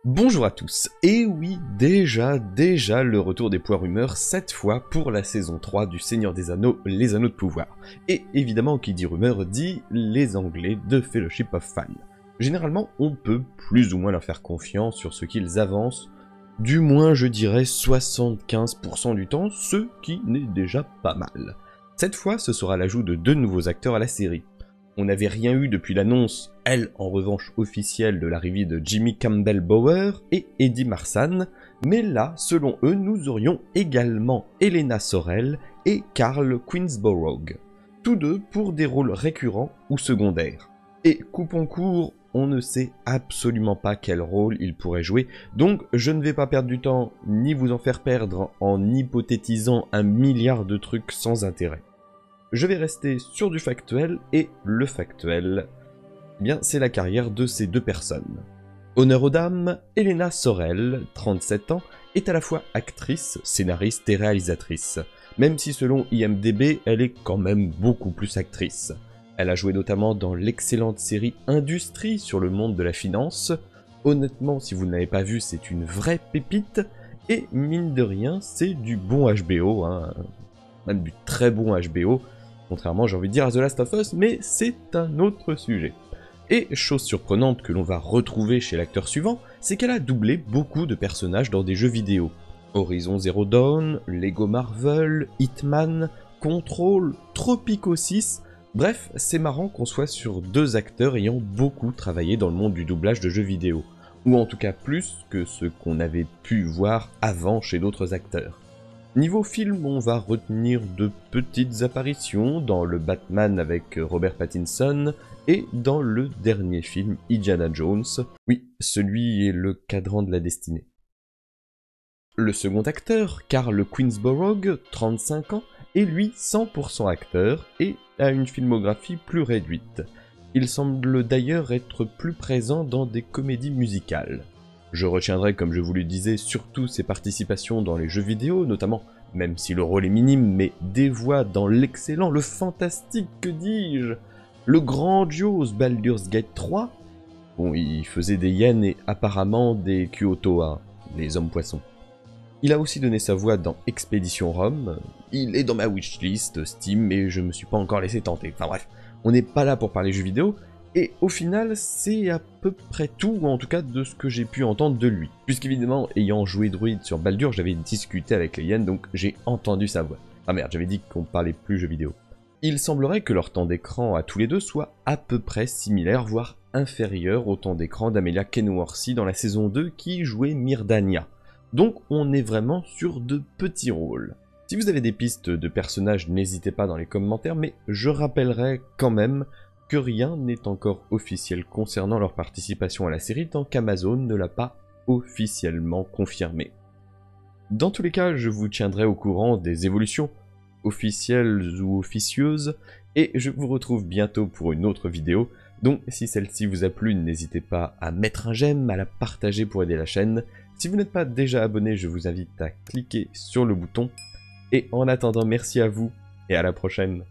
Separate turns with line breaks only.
Bonjour à tous, et oui, déjà le retour des poires rumeurs, cette fois pour la saison 3 du Seigneur des Anneaux, les Anneaux de Pouvoir. Et évidemment, qui dit rumeur dit les Anglais de Fellowship of Fans. Généralement, on peut plus ou moins leur faire confiance sur ce qu'ils avancent, du moins je dirais 75% du temps, ce qui n'est déjà pas mal. Cette fois, ce sera l'ajout de 2 nouveaux acteurs à la série. On n'avait rien eu depuis l'annonce, elle en revanche officielle, de l'arrivée de Jimmy Campbell Bower et Eddie Marsan, mais là, selon eux, nous aurions également Elena Sorel et Carl Queensborough, tous deux pour des rôles récurrents ou secondaires. Et coupons court, on ne sait absolument pas quel rôle ils pourraient jouer, donc je ne vais pas perdre du temps ni vous en faire perdre en hypothétisant un milliard de trucs sans intérêt. Je vais rester sur du factuel, et le factuel, eh bien, c'est la carrière de ces deux personnes. Honneur aux dames, Elena Sorel, 37 ans, est à la fois actrice, scénariste et réalisatrice, même si selon IMDb, elle est quand même beaucoup plus actrice. Elle a joué notamment dans l'excellente série Industrie sur le monde de la finance. Honnêtement, si vous ne l'avez pas vu, c'est une vraie pépite, et mine de rien, c'est du bon HBO, hein, même du très bon HBO, contrairement, j'ai envie de dire, à The Last of Us, mais c'est un autre sujet. Et chose surprenante que l'on va retrouver chez l'acteur suivant, c'est qu'elle a doublé beaucoup de personnages dans des jeux vidéo. Horizon Zero Dawn, Lego Marvel, Hitman, Control, Tropico 6, bref, c'est marrant qu'on soit sur 2 acteurs ayant beaucoup travaillé dans le monde du doublage de jeux vidéo, ou en tout cas plus que ce qu'on avait pu voir avant chez d'autres acteurs. Niveau film, on va retenir de petites apparitions dans le Batman avec Robert Pattinson et dans le dernier film Indiana Jones. Oui, celui est le cadran de la destinée. Le second acteur, Carl Queensborough, 35 ans, est lui 100% acteur et a une filmographie plus réduite. Il semble d'ailleurs être plus présent dans des comédies musicales. Je retiendrai, comme je vous le disais, surtout ses participations dans les jeux vidéo, notamment, même si le rôle est minime, mais des voix dans l'excellent, le fantastique, que dis-je, le grandiose Baldur's Gate 3. Bon, il faisait des hyènes et apparemment des Kyoto, les hommes poissons. Il a aussi donné sa voix dans Expédition Rome, il est dans ma wishlist Steam, mais je me suis pas encore laissé tenter. Enfin bref, on n'est pas là pour parler jeux vidéo, et au final, c'est à peu près tout, ou en tout cas de ce que j'ai pu entendre de lui. Puisqu'évidemment, ayant joué druide sur Baldur, j'avais discuté avec les hyènes, donc j'ai entendu sa voix. Ah merde, j'avais dit qu'on parlait plus jeux vidéo. Il semblerait que leur temps d'écran à tous les deux soit à peu près similaire, voire inférieur au temps d'écran d'Amelia Kenworthy dans la saison 2 qui jouait Myrdania. Donc on est vraiment sur de petits rôles. Si vous avez des pistes de personnages, n'hésitez pas dans les commentaires, mais je rappellerai quand même que rien n'est encore officiel concernant leur participation à la série tant qu'Amazon ne l'a pas officiellement confirmé. Dans tous les cas, je vous tiendrai au courant des évolutions, officielles ou officieuses, et je vous retrouve bientôt pour une autre vidéo, donc si celle-ci vous a plu, n'hésitez pas à mettre un j'aime, à la partager pour aider la chaîne. Si vous n'êtes pas déjà abonné, je vous invite à cliquer sur le bouton, et en attendant, merci à vous, et à la prochaine.